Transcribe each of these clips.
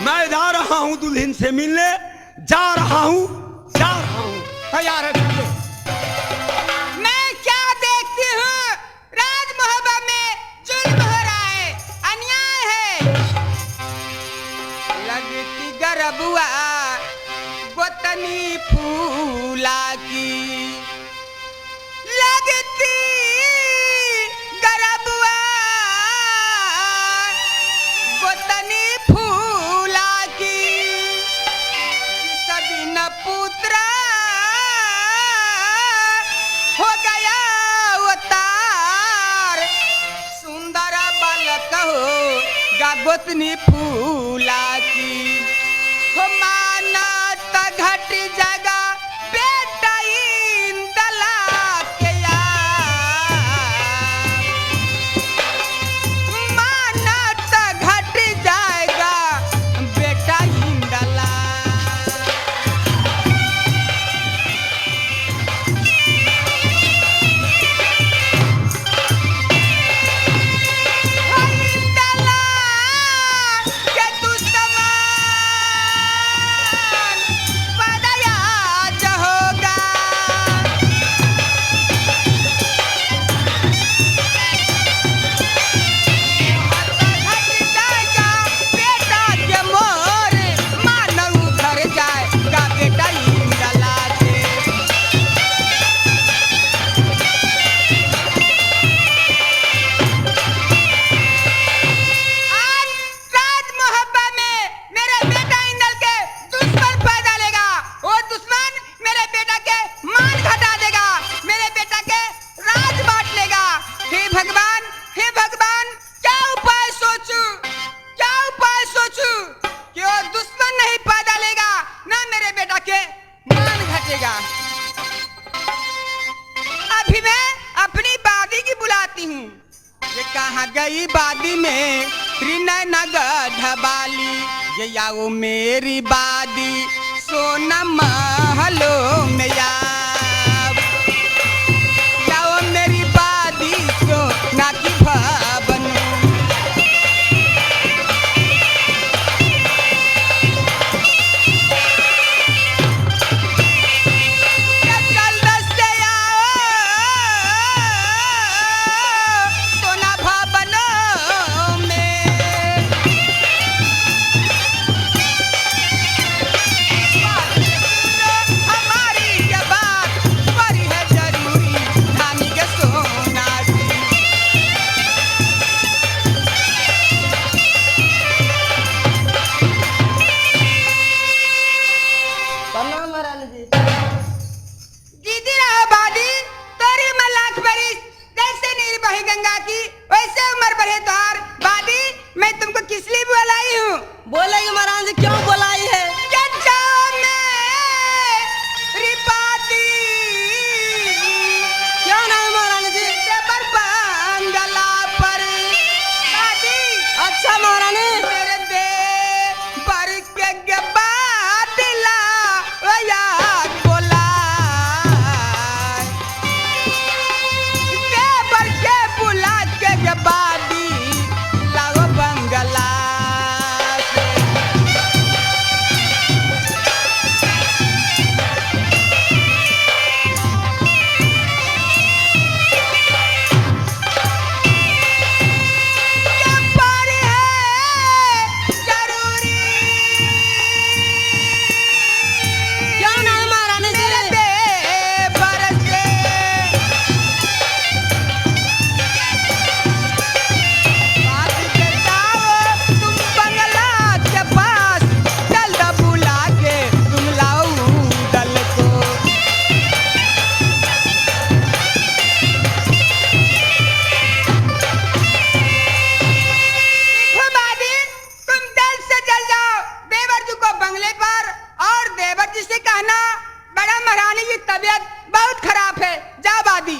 मैं जा रहा हूँ दुल्हन से मिलने, जा रहा हूँ तैयार है। मैं क्या देखती हूँ, राज मोहब्बा में जुल्म हो रहा है, अन्याय है। लगती गरबुआ गोतनी फूला की, लगती गरबुआ गोतनी फूला की, सभी न पुत्रा हो गया अवतार, सुंदर बालक हो गा गोतनी फूला की। हो माना त घट जगा बेटा इंदला के यार, माना त घट जाएगा बेटा इंदला। अभी मैं अपनी बादी की बुलाती हूँ। ये कहाँ गई बादी में त्रिनय नगढ़वाली, ये आओ मेरी बादी सोना महलो में आओ मेरी बादी सोना की भवन। गंगा की वैसे उम्र बढ़े तोहार बादी, मैं तुमको किस लिए बुलाई हूँ? बोलेगी महाराज जी क्यों बुलाई है? क्यों नहीं महारानी जी? बंगला पर बादी। अच्छा महारानी। मेरे दे पर के बादला याद बोला, दे पर के बुला के बादी लाओ बंगला से।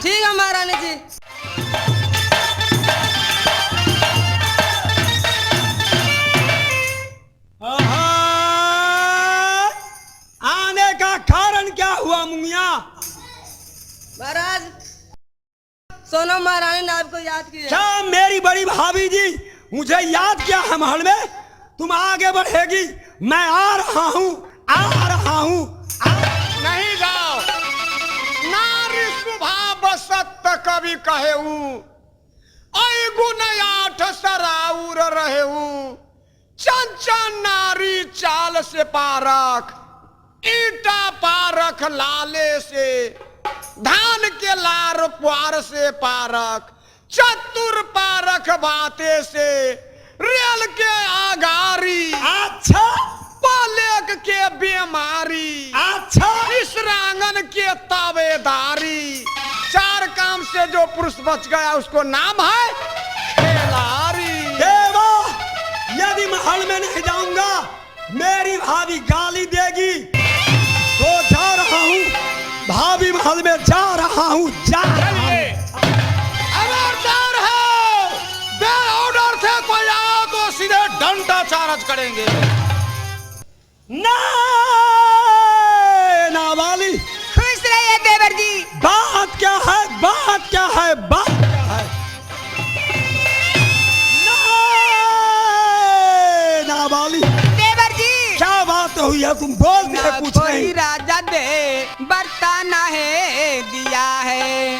ठीक है महारानी जी। आने का कारण क्या हुआ मुंगिया? महाराज सोनम महारानी ने आपको याद किया। क्या मेरी बड़ी भाभी जी मुझे याद किया है महल में? तुम आगे बढ़ेगी, मैं आ रहा हूँ, आ रहा हूँ। नहीं जाओ। नारी स्वभाव सत्य कवि कहेऊ, ऐ गुण आठ सराउर रहेऊ। चंचा नारी चाल से पारख, ईटा पारख लाले से। धान के लार पुआर से पारख, चतुर पारख बाते से। रेल के आगारी, अच्छा पलेक के बीमारी, अच्छा इस रांगन के तावेदारी। चार काम से जो पुरुष बच गया उसको नाम है खेलारी। देवा, यदि महल में नहीं जाऊंगा मेरी भाभी गाली देगी, तो जा रहा हूँ, भाभी महल में जा रहा हूँ, जा रहा हूँ। खबरदार है, बे ऑर्डर से कोई आओ तो सीधे डंडा चार्ज करेंगे। नाबाली, खुश रहिए देवर जी। बात क्या है, बात क्या है, बात क्या है? नाबाली, देवर जी, क्या बात हुई है? तुम बोलते ना हैं कुछ कोई नहीं। राजा दे बरताना है दिया है,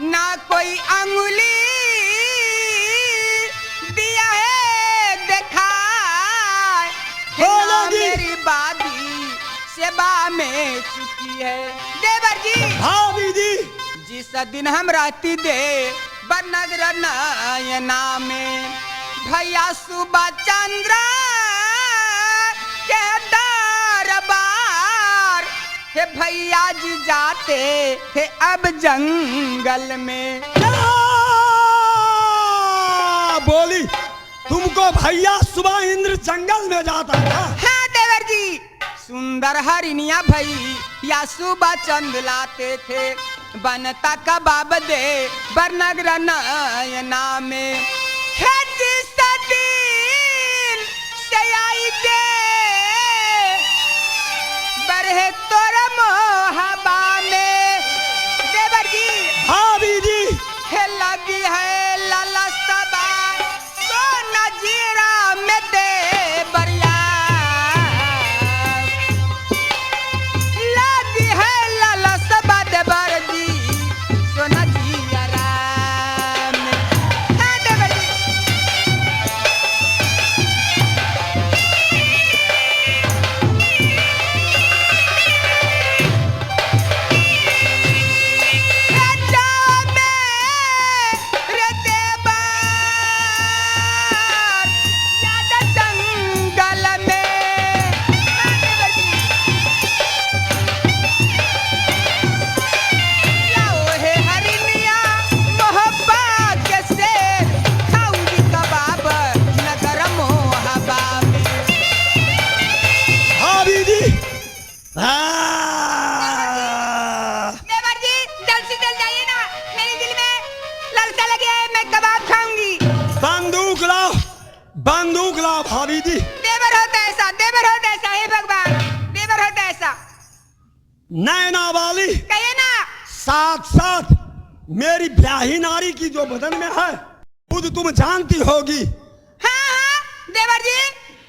ना कोई अंगुली दिया है देखा है, ना बोलोगी। मेरी बादी सेवा में चुकी है। देवर जी, भाभी जी, जिस दिन हम रहती दे बनगर नयना में, भैया सुबह चंद्र के दरबार, हे भैया जी जाते थे अब जंगल में। क्या बोली? तुमको भैया सुबह इंद्र जंगल में जाता था? हाँ देवर जी, सुंदर हरिणिया भैया सुबह चंद लाते थे, बनता कबाब दे बरनगर नयना में। खेती सदीन से आई दे बरहे तोर मोहबा में। देवर जी, भाभी जी, हे लगी है लाला सबा सोना जीरा में दे बरिया, लगी है लाला सबा देवर जी सोना जीरा में। हाँ देवर जी, भाभी जी। देवर जी, जल्द से जल्द जाइए ना, मेरे दिल में लालसा लगी है, मैं कबाब खाऊंगी। बंदूक लाओ, बंदूक लाओ भाभी जी। देवर होता ऐसा, देवर होता ऐसा, हे भगवान, देवर होता ऐसा। नैना वाली, कहिए ना। साथ साथ मेरी ब्याही नारी की जो बदन में है खुद तुम जानती होगी। हाँ हाँ देवर जी,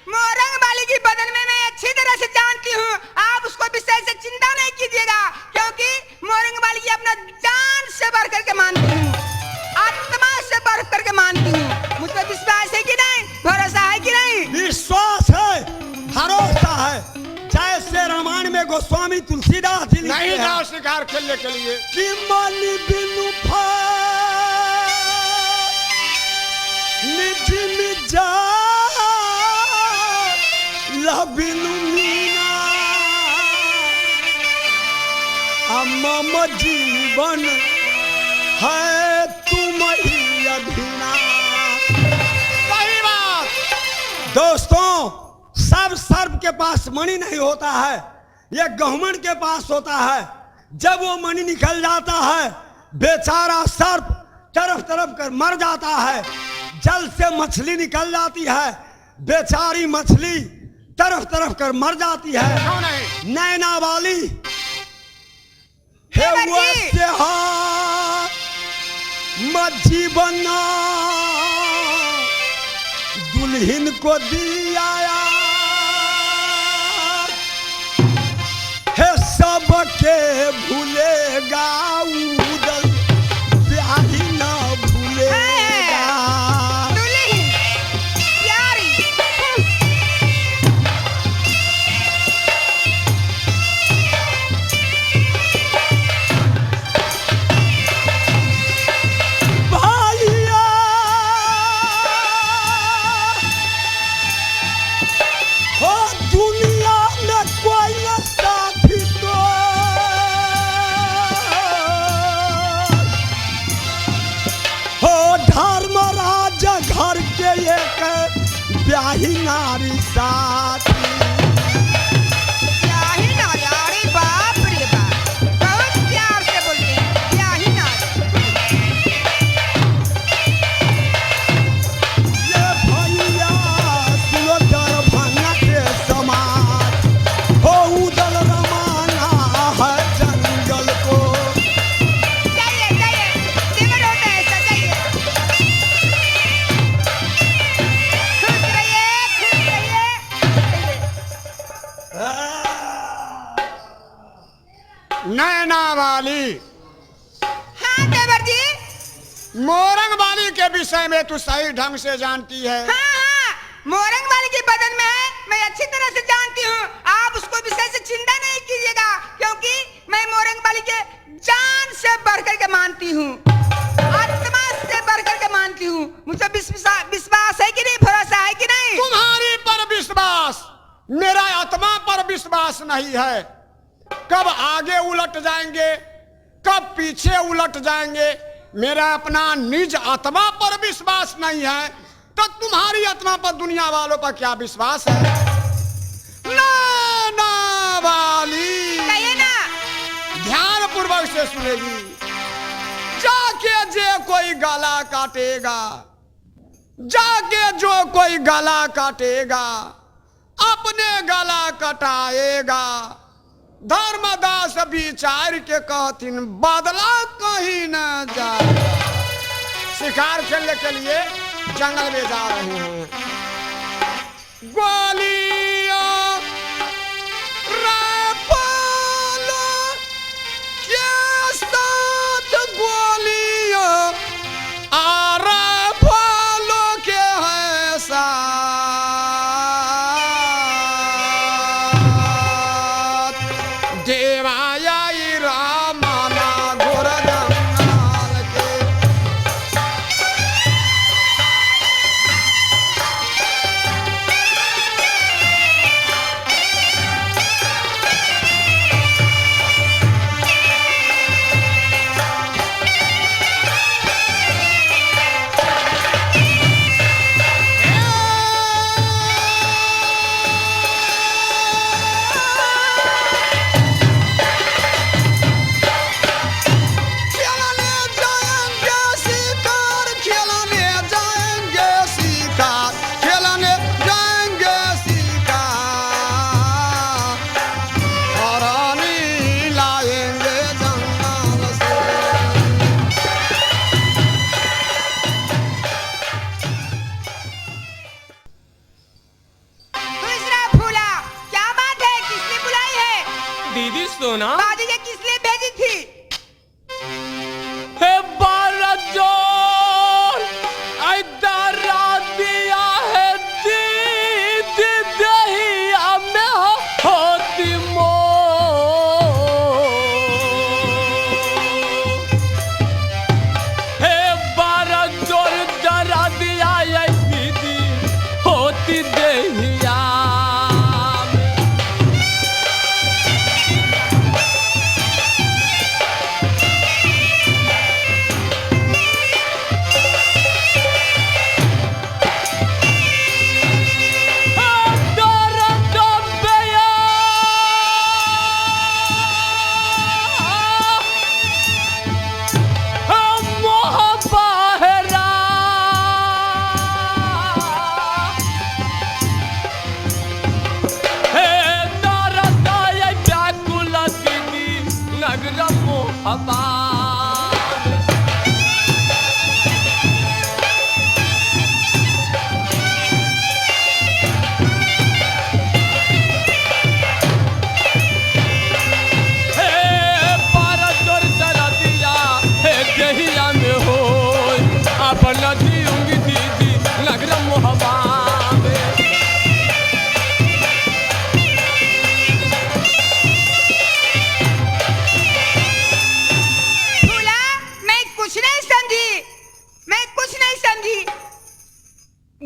मोरंग वाली की बदन में मैं अच्छी तरह से जानती हूँ। आप उसको विषय से चिंता नहीं कीजिएगा, क्योंकि मोरंग वाली की अपना जान से बढ़ करके मानती हूँ, आत्मा से बढ़ करके मानती हूँ। मुझ पर विश्वास है कि नहीं, भरोसा है कि नहीं? विश्वास है, भरोसा है। जैसे रामायण में गोस्वामी तुलसीदास जी लिखते नहीं हैं जाओ शिकार खेलने के लिए। कि मन बिनु निज निजा लबिनु मीना, मम जीवन है तुम ही अधीना। सही बात। दोस्तों, सब सर्प के पास मणि नहीं होता है, ये गहुमन के पास होता है। जब वो मणि निकल जाता है, बेचारा सर्प तरफ तरफ कर मर जाता है। जल से मछली निकल जाती है, बेचारी मछली तरफ तरफ कर मर जाती है। क्यों नहीं? नैना वाली देवर जी। हे मजीबना दुल्हन दुल्हन को दिया है सबके भूलेगा उदल ब्याही न भूलेगा। दुल्हन प्यारी भैया हो दुनिया में कोई न साथी तो हो धर्मराज घर के एक ब्याही नारी साथी। ब्याही नारी, अरे बाप रे बाप, बहुत प्यार से बोलते हैं ब्याही नारी। ये भैया सुनो दरभंगा के समाज हो उदल रमाना है जंगल को। जाइए जाइए, देवर होता है ऐसा, जाइए। खुश रहिए, खुश रहिए। नैना वाली, हाँ देवर जी, मोरंग वाली के विषय में तू सही ढंग से जानती है। हाँ, मोरंग वाली के बदन में है, मैं अच्छी तरह से जानती हूँ। आप उसको विषय से चिंता नहीं कीजिएगा, क्योंकि मैं मोरंग वाली के जान से बढ़कर के मानती हूँ, आत्मा से बढ़कर के मानती हूँ। मुझे विश्वास है कि नहीं, भरोसा है कि नहीं? तुम्हारी पर विश्वास, मेरा आत्मा पर विश्वास नहीं है। कब आगे उलट जाएंगे, कब पीछे उलट जाएंगे, मेरा अपना निज आत्मा पर विश्वास नहीं है, तो तुम्हारी आत्मा पर दुनिया वालों पर क्या विश्वास है? नैना वाली, कहिए ना। ध्यान पूर्वक से सुनेगी। जाके जो कोई गला काटेगा, जाके जो कोई गला काटेगा, अपने गला कटाएगा। धर्मदास विचार के कहथिन बदला कहीं न जाएगा। शिकार खेलने के लिए जंगल में जा रहे हैं। ग्वालिया रायफल के साथ ग्वालिया आ रायफल के है साथ। देवाया रामाना घोर जंगल के।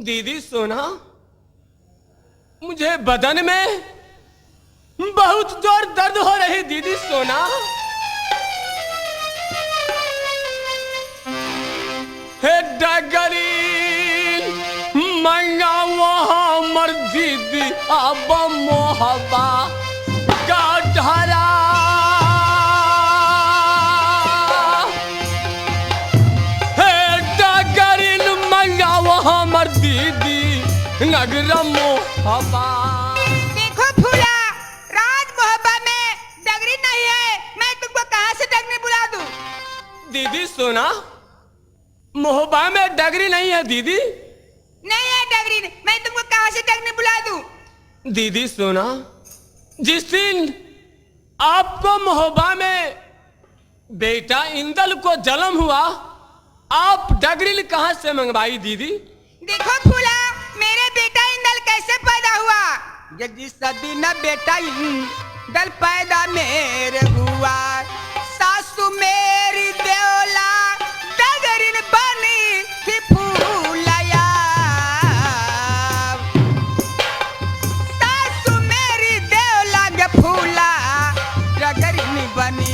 दीदी सोना, मुझे बदन में बहुत जोर दर्द हो रही दीदी सोना। हे डगरी मंगा वहाँ मर्जी दी अब मोहबा का ढरा। हे डगरी मंगा वहाँ मर्जी दी नगर मोहबा। देखो फूला, राज मोहब्बा में डगरी नहीं है, मैं तुमको कहाँ से डगरी बुला दूं? दीदी सोना, मोहब्बा में डगरी नहीं है दीदी। नहीं है डगरी, मैं तुमको कहाँ से डगरी बुला दूं? दीदी सोना, जिस दिन आपको मोहब्बा में बेटा इंदल को जन्म हुआ, आप डगरी कहाँ से मंगवाई दीदी? देखो फूला, मेरे बेटा इंदल कैसे पैदा हुआ? जिस दिन बेटा इंदल पैदा मेरे हुआ, सासू मेरी देवला डगरिन बनी थी फूलया। सासू मेरी देवला गे फूला डगरिन बनी।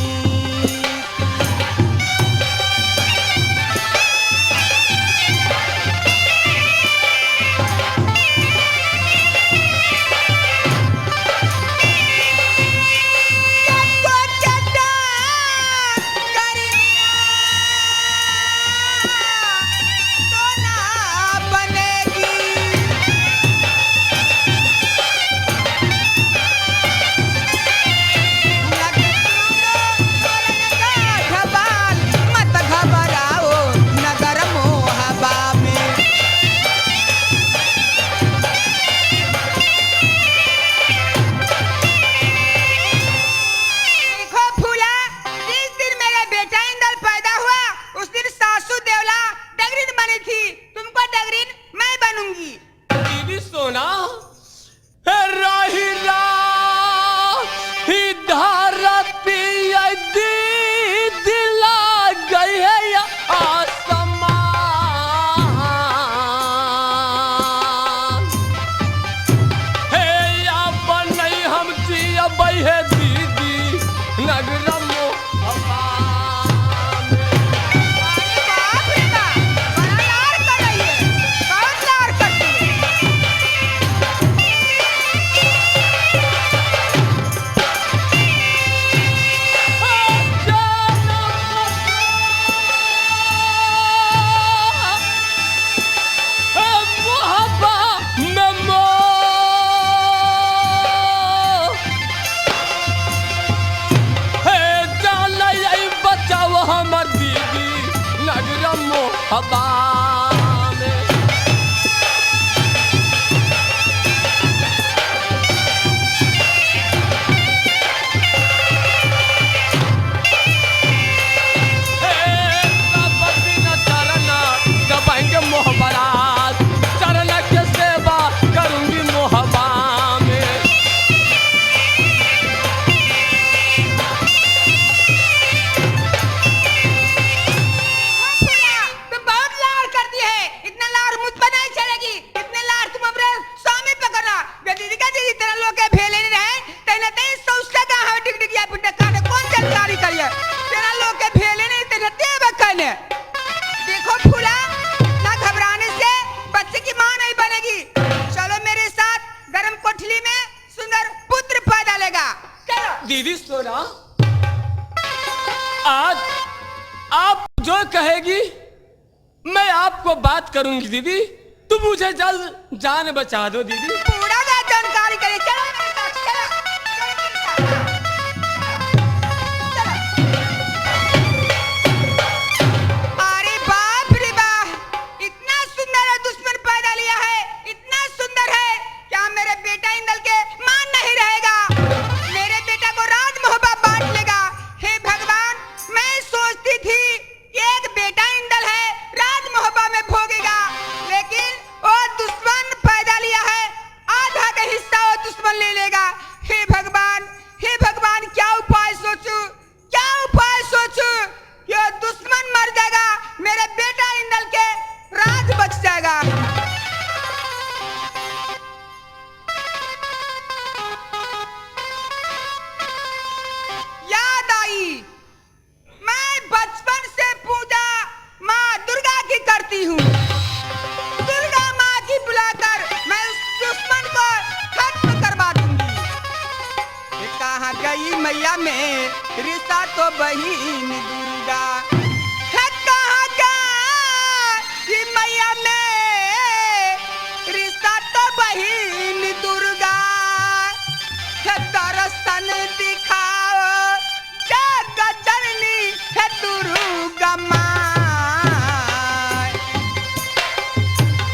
दीदी सोना, आज आप जो कहेगी मैं आपको बात करूंगी दीदी। तुम मुझे जल्द जान बचा दो दीदी। पूरा का जानकारी करे। चलो मेरे साथ, चलो, चलो मेरे साथ। चलो। अरे बाप रे बाप, इतना सुंदर दुश्मन पैदा लिया है, इतना सुंदर है, क्या मेरे बेटा इंदल के मान नहीं रहेगा? मेरे बेटा को राज मोहब्बत बांट लेगा। हे भगवान, मैं सोचती थी कि एक बेटा इंदल है, राज मोहब्बत में भोगेगा, लेकिन वो दुश्मन पैदा लिया है, आधा का हिस्सा वो दुश्मन ले लेगा। हे भगवान, हे भगवान, क्या उपाय सोचूं, क्या उपाय सोचूं? ये दुश्मन मर जाएगा, मेरे बेटा इंदल के राज बच जाएगा। मैया में रिश्ता तो बहिन दुर्गा है कहाँ का कि मैया में रिश्ता तो बहिन दुर्गा है दर्शन दिखाओ जग जननी है दुर्गा माँ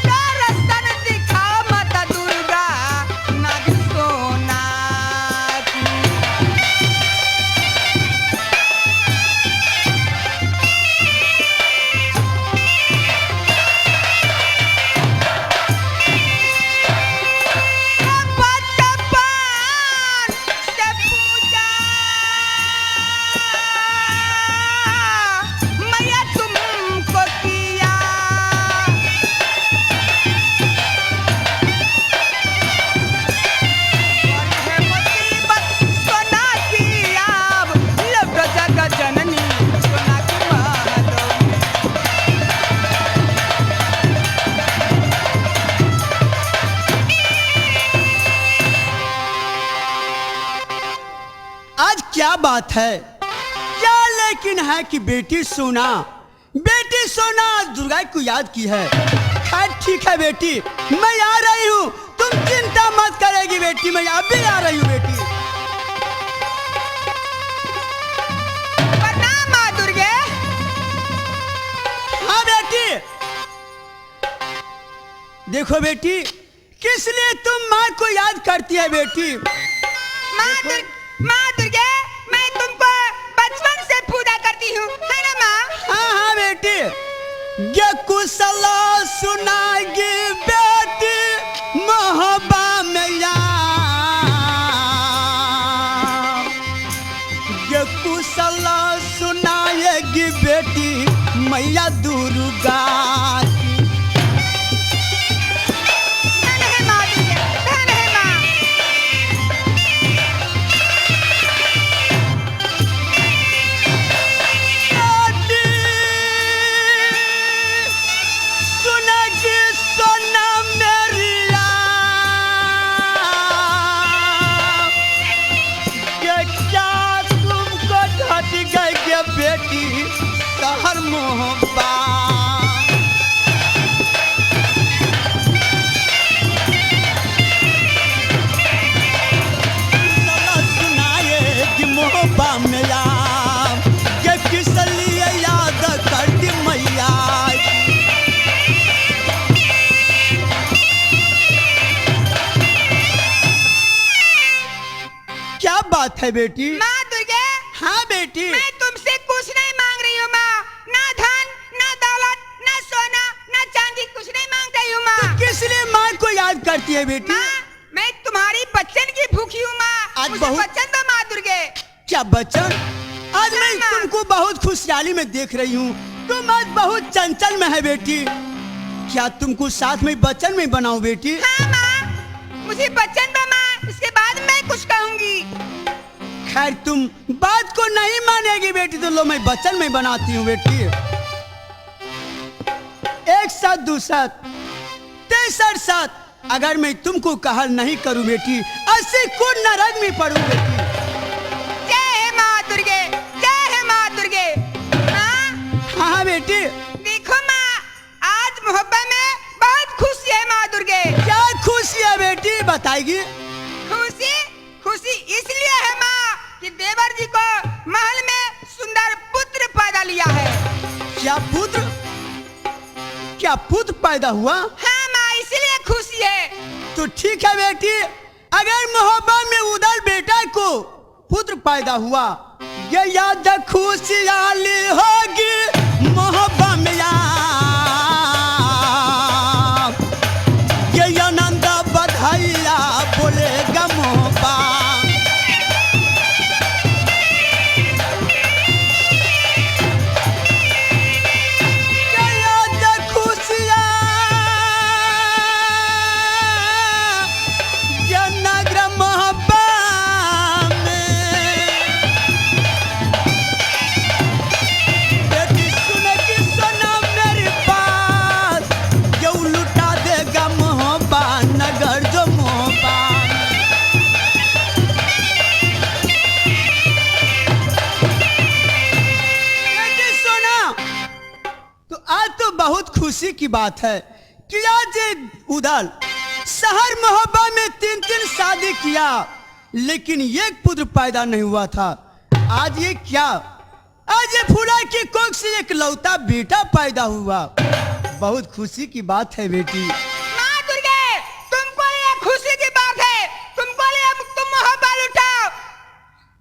दर्शन दिखाओ माता दुर्गा नाग सोना की बचपन से पूजा मैया तुमको किया और है मुसीबत सोना की अब लौट जग जननी सोना की महलों में आज क्या बात है, क्या लेकिन है कि बेटी सोना दुर्गा को याद की है। खैर ठीक है बेटी, मैं आ रही हूँ, तुम चिंता मत करेगी बेटी, मैं अभी आ रही हूँ बेटी। प्रणाम माँ दुर्गे। हाँ बेटी, देखो बेटी, किस लिए तुम माँ को याद करती है बेटी? माँ दुर्गे, मैं तुमको बचपन से पूजा करती हूँ, है ना माँ? हाँ हाँ बेटी, ये कुशला सुनाएगी बेटी मोहब्बा में यार, ये कुशला सुनाएगी बेटी मैया दुर्गा की। धन है माँ दुर्गे, धन है माँ। सुनेगी सोना मेरिया, ये क्या तुमको ढट गई ये बेटी शहर मोहब्बा। चलो सुनाएगी मोहब्बा में यार, ये किस लिए याद करती मैया की। क्या बात है बेटी? माँ दुर्गे, हाँ बेटी, मैं तुमसे कुछ नहीं मांग रही हूँ माँ, ना धन, ना दौलत, ना सोना, ना चांदी, कुछ नहीं मांग रही हूँ माँ। किस लिए माँ को याद करती है बेटी? माँ, मैं तुम्हारी बच्चन की भूखी हूँ माँ, आज मुझे बहुत- बच्चन दो माँ दुर्गे। क्या बच्चन? आज मैं माँ। तुमको बहुत खुशहाली में देख रही हूँ, तुम आज बहुत चंचल में है बेटी। क्या तुमको साथ में बच्चन में बनाओ बेटी? हाँ माँ, मुझे बच्चन दो माँ, इसके बाद मैं कुछ कहूँगी। खैर तुम बात को नहीं मानेगी बेटी, तो लो मैं बच्चन में बनाती हूँ बेटी। एक साथ दूसरा तेसर साथ अगर मैं तुमको कहल नहीं करूँ बेटी, ऐसे को नरक में पड़ू बेटी। जय है माँ दुर्गे, जय है माँ दुर्गे। माँ, हाँ बेटी, देखो माँ, आज मोहब्बत में बहुत खुशी है माँ दुर्गे। क्या खुशी है बेटी बताएगी? खुशी खुशी इसलिए है माँ कि देवर जी को महल में सुंदर पुत्र पैदा लिया है। क्या पुत्र पैदा हुआ? हाँ माँ, इसलिए खुशी है। तो ठीक है बेटी, अगर मोहब्बत में उधर बेटा को पुत्र पैदा हुआ, ये याद खुशहाली होगी मोहब्बत में यार, ये आनंद बधाइया बोलेगा मोहब्बत। ये याद खुशियाँ ये नगर मोहब्बत में बेटी की बात है कि आज उधर शहर मोहब्बा में 3 शादी किया, लेकिन एक पुत्र पैदा नहीं हुआ था। आज ये क्या, आज ये फूला की कोख से एक लौता बेटा पैदा हुआ। बहुत खुशी की बात है बेटी। माँ दुर्गे, तुमको ये खुशी की बात है, तुमको ये तुम मोहब्बा लुटाओ,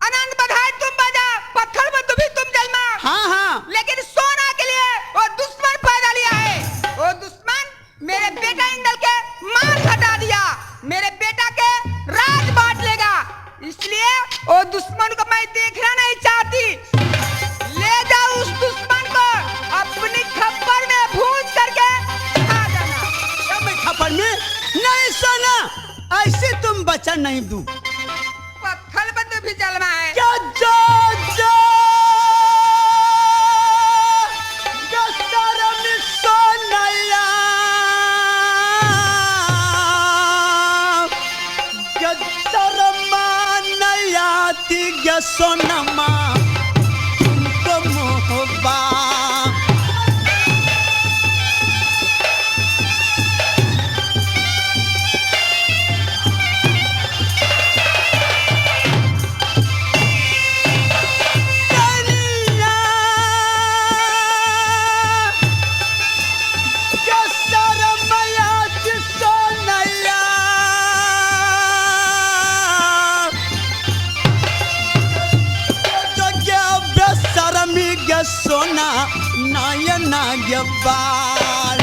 आनंद बधाई तुम बजा, पत्थर में भी तुम जलमा। हाँ हाँ, लेकिन सोना के लिए वो दुश्मन पैदा लिया है। वो दुश्मन मेरे बेटा इंदल के मार हटा दिया, मेरे बेटा के राज बांट लेगा, इसलिए वो दुश्मन को मैं देखना नहीं चाहती। ले जाओ उस दुश्मन को अपनी खप्पर में भूज करके खा जाना। क्या मैं खपर में नहीं सोना, ऐसे तुम बचा नहीं दूं। पत्थर पर तो भी जलमा है। क्या जो जो गसरम सोनया गसरम नयाती गसोनमा तुमको मोहब्बा। सोना नयना बाल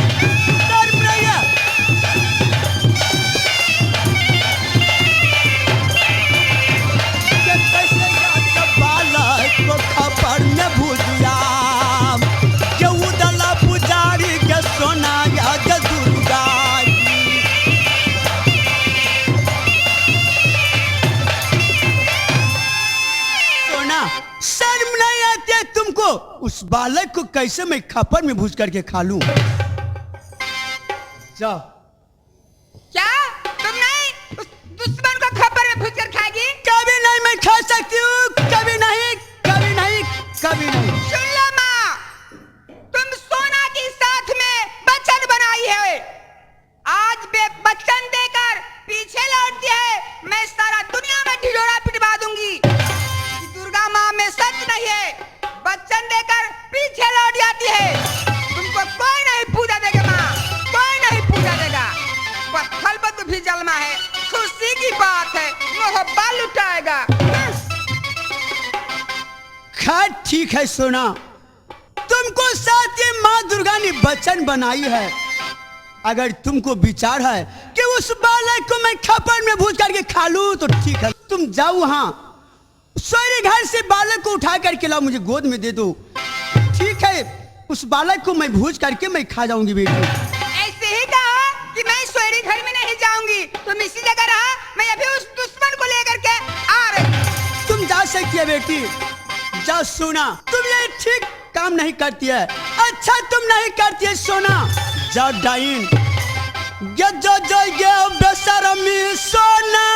को खबर में भूलिया के उदला पुजारी के सोना या के दुर्गा। सोना शर्म नहीं आती है तुमको? उस बालक को कैसे मैं खपर में भूज करके खा लूं? जाओ। क्या तुम नहीं उस दुश्मन को खप्पर में भूज कर खाएगी? कभी नहीं मैं खा सकती हूँ, कभी नहीं, कभी नहीं, कभी नहीं। सुन लो माँ, तुम सोना की साथ में बचन बनाई है, आज बचन देकर पीछे लौटती है, मैं सारा दुनिया में ढिढोरा पिटवा दूंगी। दुर्गा माँ में सच नहीं है, बचन देकर पीछे लौट जाती है। तुमको कोई नहीं पूजा देगा माँ, कोई नहीं पूजा देगा। पत्थर पर तो भी जलमा है, खुशी की बात है, मोहब्बा लुटाएगा। खैर ठीक है सोना, तुमको साथ ये माँ दुर्गा ने बचन बनाई है। अगर तुमको विचार है कि उस बालक को मैं खपर में भूज करके खा लूं तो ठीक है, तुम जाओ वहां सोरे घर से बालक को उठा करके लाओ, मुझे गोद में दे दो। ठीक है, उस बालक को मैं भूज करके मैं खा जाऊंगी बेटी। ऐसे ही कहा कि मैं सोरी घर में नहीं जाऊंगी, तुम इसी जगह रहा, मैं अभी उस दुश्मन को लेकर के आ रही। तुम जा सकती है बेटी, जा सोना, तुम ये ठीक काम नहीं करती है, अच्छा तुम नहीं करती है सोना। जा डाइन जो जो ये बेशरमी सोना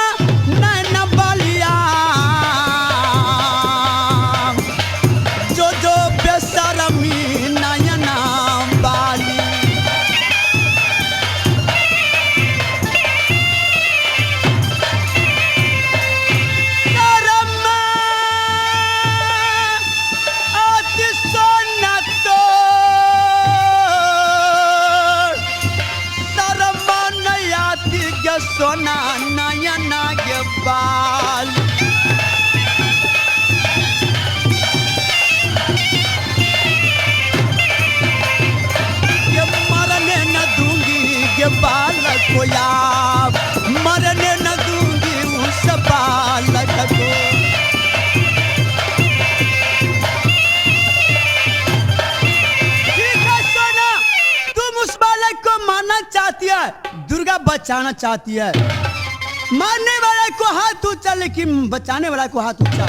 नैना बालिया, जो जो बेशरमी नयना बाली। सोना नयना के बाल ये मरने न दूंगी ये बालक को, यार मरने न दूंगी उस बालक को। ठीक है सोना, तुम उस बालक को मारना चाहती है, दुर्गा बचाना चाहती है। मारने वाला को हाथ ऊंचा, लेकिन बचाने वाला को हाथ ऊंचा।